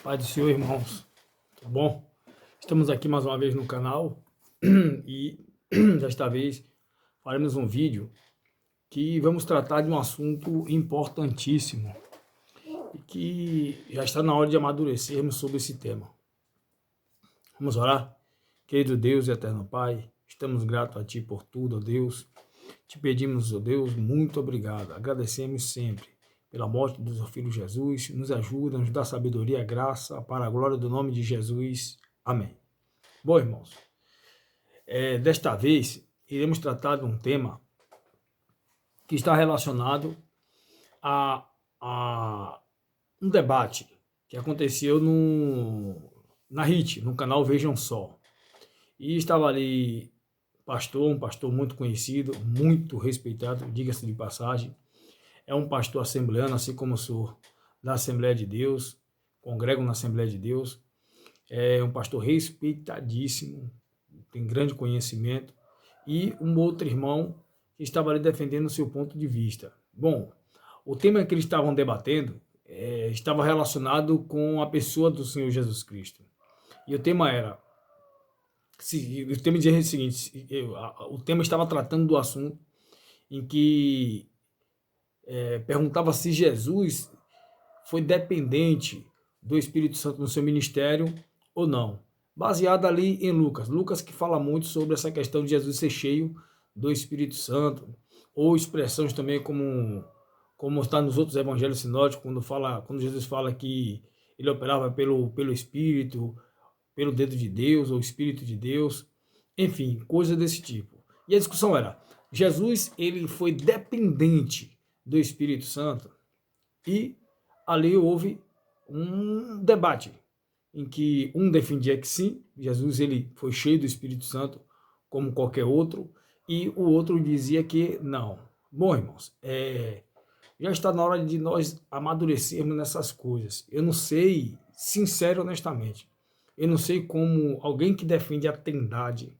Pai do Senhor, irmãos, tudo bom? Estamos aqui mais uma vez no canal e desta vez faremos um vídeo que vamos tratar de um assunto importantíssimo e que já está na hora de amadurecermos sobre esse tema. Vamos orar? Querido Deus e eterno Pai, estamos gratos a Ti por tudo, ó Deus. Te pedimos, ó Deus, muito obrigado. Agradecemos sempre pela morte do seu Filho Jesus. Nos ajuda, nos dá sabedoria e graça para a glória do nome de Jesus. Amém. Bom, irmãos, desta vez iremos tratar de um tema que está relacionado a um debate que aconteceu na RIT, no canal Vejam Só. E estava ali um pastor muito conhecido, muito respeitado, diga-se de passagem. É um pastor assembleano, assim como eu sou da Assembleia de Deus, congrego na Assembleia de Deus. É um pastor respeitadíssimo, tem grande conhecimento. E um outro irmão que estava ali defendendo o seu ponto de vista. Bom, o tema que eles estavam debatendo estava relacionado com a pessoa do Senhor Jesus Cristo. E o tema era... O tema dizia o seguinte, o tema estava tratando do assunto em que perguntava se Jesus foi dependente do Espírito Santo no seu ministério ou não. Baseado ali em Lucas que fala muito sobre essa questão de Jesus ser cheio do Espírito Santo, ou expressões também como está nos outros evangelhos sinóticos, quando Jesus fala que ele operava pelo Espírito, pelo dedo de Deus, ou Espírito de Deus, enfim, coisa desse tipo. E a discussão era, Jesus ele foi dependente do Espírito Santo, e ali houve um debate em que um defendia que sim, Jesus ele foi cheio do Espírito Santo como qualquer outro, e o outro dizia que não. Bom, irmãos, já está na hora de nós amadurecermos nessas coisas. Eu não sei, sincero, honestamente, eu não sei como alguém que defende a trindade,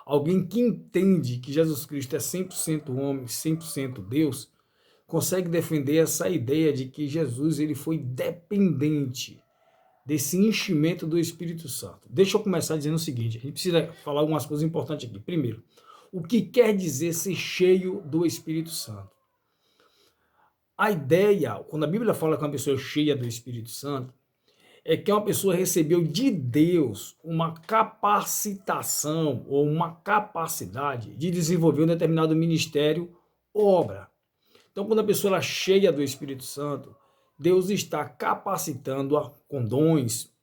alguém que entende que Jesus Cristo é 100% homem, 100% Deus, consegue defender essa ideia de que Jesus ele foi dependente desse enchimento do Espírito Santo. Deixa eu começar dizendo o seguinte, a gente precisa falar algumas coisas importantes aqui. Primeiro, o que quer dizer ser cheio do Espírito Santo? A ideia, quando a Bíblia fala que uma pessoa é cheia do Espírito Santo, é que uma pessoa recebeu de Deus uma capacitação ou uma capacidade de desenvolver um determinado ministério ou obra. Então, quando a pessoa é cheia do Espírito Santo, Deus está capacitando-a com dons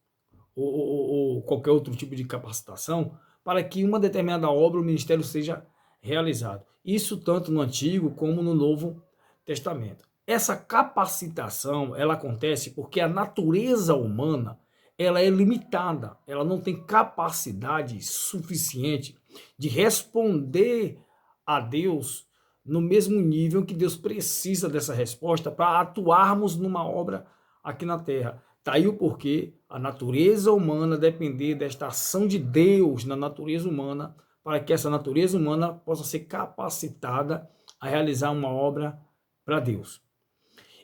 ou qualquer outro tipo de capacitação para que uma determinada obra ou ministério seja realizado. Isso tanto no Antigo como no Novo Testamento. Essa capacitação, ela acontece porque a natureza humana, ela é limitada, ela não tem capacidade suficiente de responder a Deus no mesmo nível que Deus precisa dessa resposta para atuarmos numa obra aqui na Terra. Está aí o porquê a natureza humana depender desta ação de Deus na natureza humana para que essa natureza humana possa ser capacitada a realizar uma obra para Deus.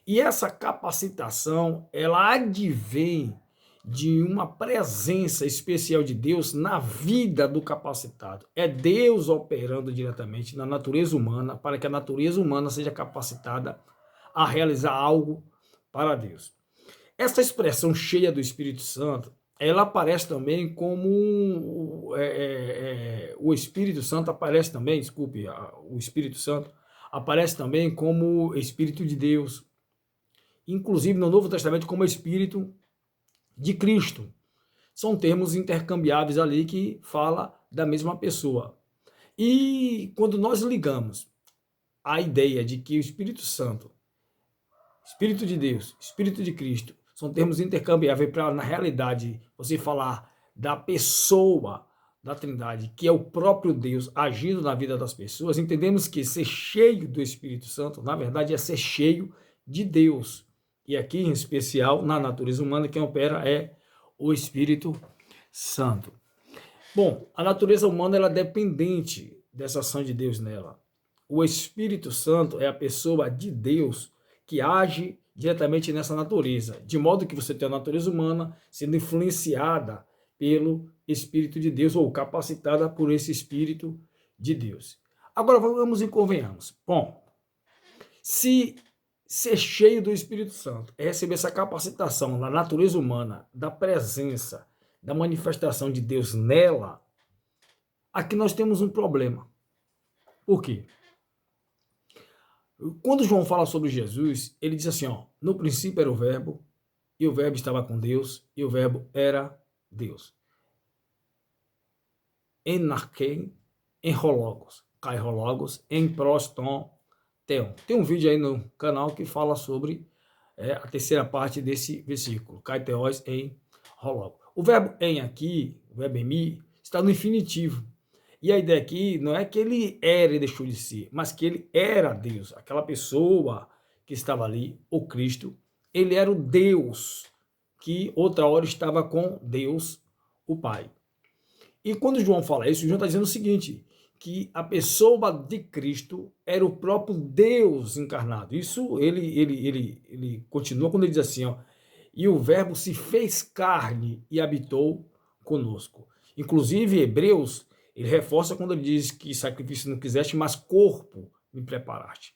E essa capacitação, ela advém de uma presença especial de Deus na vida do capacitado. É Deus operando diretamente na natureza humana para que a natureza humana seja capacitada a realizar algo para Deus. Essa expressão cheia do Espírito Santo, ela aparece também como o Espírito Santo aparece também, o Espírito Santo aparece também como Espírito de Deus, inclusive no Novo Testamento como Espírito de Cristo. São termos intercambiáveis ali que fala da mesma pessoa. E quando nós ligamos a ideia de que o Espírito Santo, Espírito de Deus, Espírito de Cristo, são termos intercambiáveis para, na realidade, você falar da pessoa da Trindade, que é o próprio Deus agindo na vida das pessoas, entendemos que ser cheio do Espírito Santo, na verdade, é ser cheio de Deus. E aqui, em especial, na natureza humana, quem opera é o Espírito Santo. Bom, a natureza humana ela é dependente dessa ação de Deus nela. O Espírito Santo é a pessoa de Deus que age diretamente nessa natureza, de modo que você tem a natureza humana sendo influenciada pelo Espírito de Deus ou capacitada por esse Espírito de Deus. Agora vamos e convenhamos. Bom, se ser cheio do Espírito Santo é receber essa capacitação na natureza humana, da presença, da manifestação de Deus nela, aqui nós temos um problema. Por quê? Quando João fala sobre Jesus, ele diz assim, ó, no princípio era o verbo, e o verbo estava com Deus, e o verbo era Deus. En arquei, em rologos, kai rologos, em proston, teon. Tem um vídeo aí no canal que fala sobre a terceira parte desse versículo, kai teos em rologos. O verbo em aqui, o verbo em mi, está no infinitivo. E a ideia aqui não é que ele era e deixou de ser, mas que ele era Deus. Aquela pessoa que estava ali, o Cristo, ele era o Deus que outra hora estava com Deus, o Pai. E quando João fala isso, João está dizendo o seguinte, que a pessoa de Cristo era o próprio Deus encarnado. Isso ele continua quando ele diz assim, ó, e o verbo se fez carne e habitou conosco. Inclusive, Hebreus, ele reforça quando ele diz que sacrifício não quiseste, mas corpo me preparaste.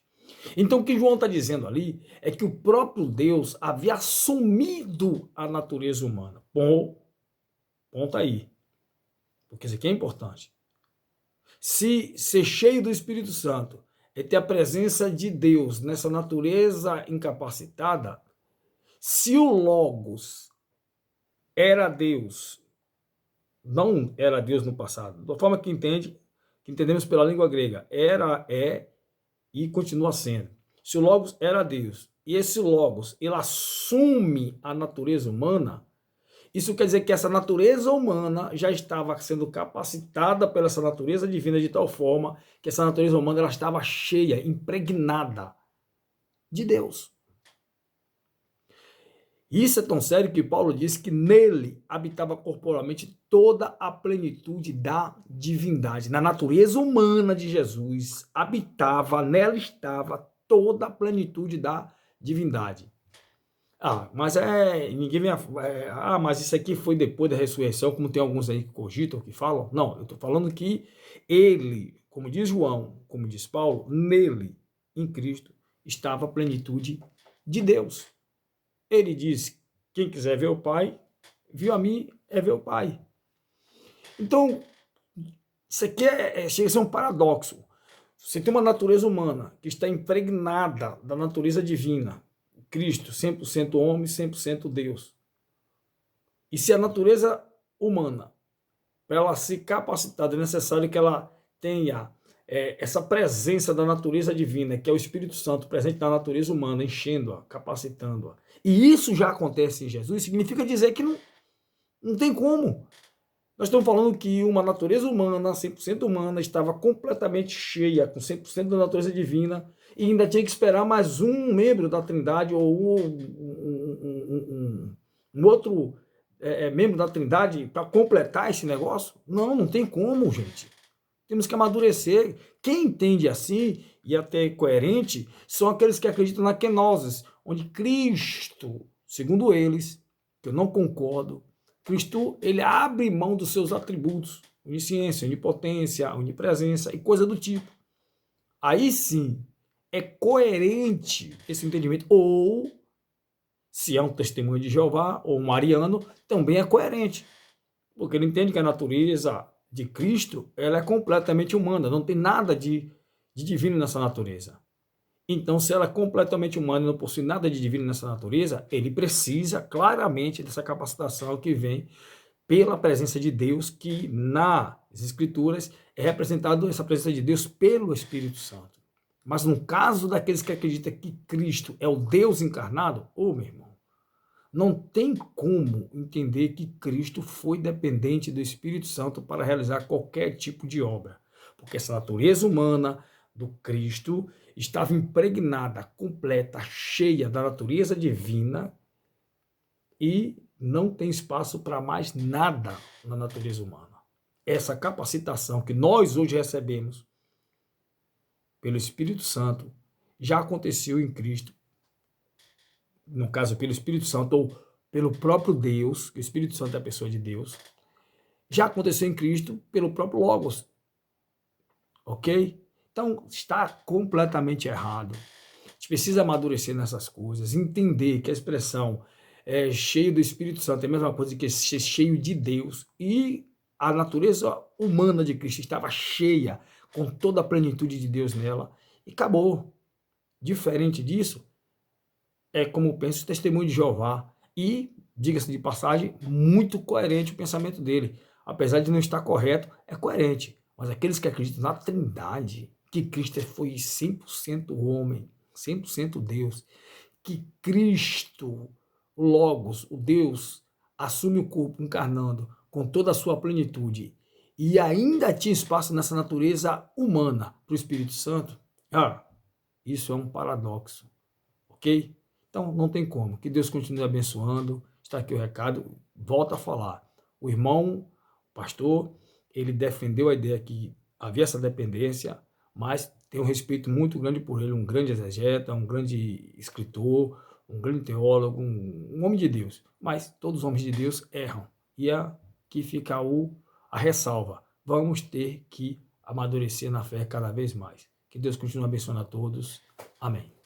Então, o que João está dizendo ali é que o próprio Deus havia assumido a natureza humana. Bom, ponto aí. Porque isso aqui é importante. Se ser cheio do Espírito Santo é ter a presença de Deus nessa natureza incapacitada, se o Logos era Deus, não era Deus no passado, da forma que entendemos pela língua grega, era, é e continua sendo. Se o Logos era Deus, e esse Logos, ele assume a natureza humana, isso quer dizer que essa natureza humana já estava sendo capacitada pela essa natureza divina de tal forma que essa natureza humana ela estava cheia, impregnada de Deus. Isso é tão sério que Paulo disse que nele habitava corporalmente toda a plenitude da divindade. Na natureza humana de Jesus habitava, nela estava toda a plenitude da divindade. Mas ninguém vem mas isso aqui foi depois da ressurreição, como tem alguns aí que cogitam, que falam. Não, eu estou falando que ele, como diz João, como diz Paulo, nele, em Cristo, estava a plenitude de Deus. Ele diz, quem quiser ver o Pai, viu a mim, é ver o Pai. Então, isso aqui chega a ser um paradoxo. Você tem uma natureza humana que está impregnada da natureza divina, Cristo, 100% homem, 100% Deus. E se a natureza humana, para ela ser capacitada, é necessário que ela tenha essa presença da natureza divina, que é o Espírito Santo presente na natureza humana, enchendo-a, capacitando-a. E isso já acontece em Jesus, significa dizer que não tem como. Nós estamos falando que uma natureza humana, 100% humana, estava completamente cheia, com 100% da natureza divina, e ainda tinha que esperar mais um membro da Trindade, ou um outro membro da Trindade para completar esse negócio? Não tem como, gente. Temos que amadurecer. Quem entende assim e até coerente são aqueles que acreditam na kenosis, onde Cristo, segundo eles, que eu não concordo, Cristo, ele abre mão dos seus atributos, onisciência, onipotência, onipresença e coisa do tipo. Aí sim, é coerente esse entendimento. Ou, se é um testemunho de Jeová ou um mariano, também é coerente. Porque ele entende que a natureza de Cristo, ela é completamente humana, não tem nada de divino nessa natureza. Então, se ela é completamente humana e não possui nada de divino nessa natureza, ele precisa claramente dessa capacitação que vem pela presença de Deus, que nas Escrituras é representado essa presença de Deus pelo Espírito Santo. Mas no caso daqueles que acreditam que Cristo é o Deus encarnado, meu irmão, não tem como entender que Cristo foi dependente do Espírito Santo para realizar qualquer tipo de obra. Porque essa natureza humana do Cristo estava impregnada, completa, cheia da natureza divina e não tem espaço para mais nada na natureza humana. Essa capacitação que nós hoje recebemos pelo Espírito Santo já aconteceu em Cristo no caso pelo Espírito Santo, ou pelo próprio Deus, que o Espírito Santo é a pessoa de Deus, já aconteceu em Cristo pelo próprio Logos, ok? Então, está completamente errado. A gente precisa amadurecer nessas coisas, entender que a expressão cheio do Espírito Santo é a mesma coisa que ser cheio de Deus, e a natureza humana de Cristo estava cheia, com toda a plenitude de Deus nela, e acabou. Diferente disso, é como pensa o testemunho de Jeová, e, diga-se de passagem, muito coerente o pensamento dele. Apesar de não estar correto, é coerente. Mas aqueles que acreditam na Trindade, que Cristo foi 100% homem, 100% Deus, que Cristo, o Logos, o Deus, assume o corpo encarnando com toda a sua plenitude e ainda tinha espaço nessa natureza humana para o Espírito Santo, isso é um paradoxo, ok? Então não tem como. Que Deus continue abençoando. Está aqui o recado. Volto a falar. O irmão, o pastor, ele defendeu a ideia que havia essa dependência, mas tenho um respeito muito grande por ele, um grande exegeta, um grande escritor, um grande teólogo, um homem de Deus. Mas todos os homens de Deus erram. E aqui fica a ressalva. Vamos ter que amadurecer na fé cada vez mais. Que Deus continue abençoando a todos. Amém.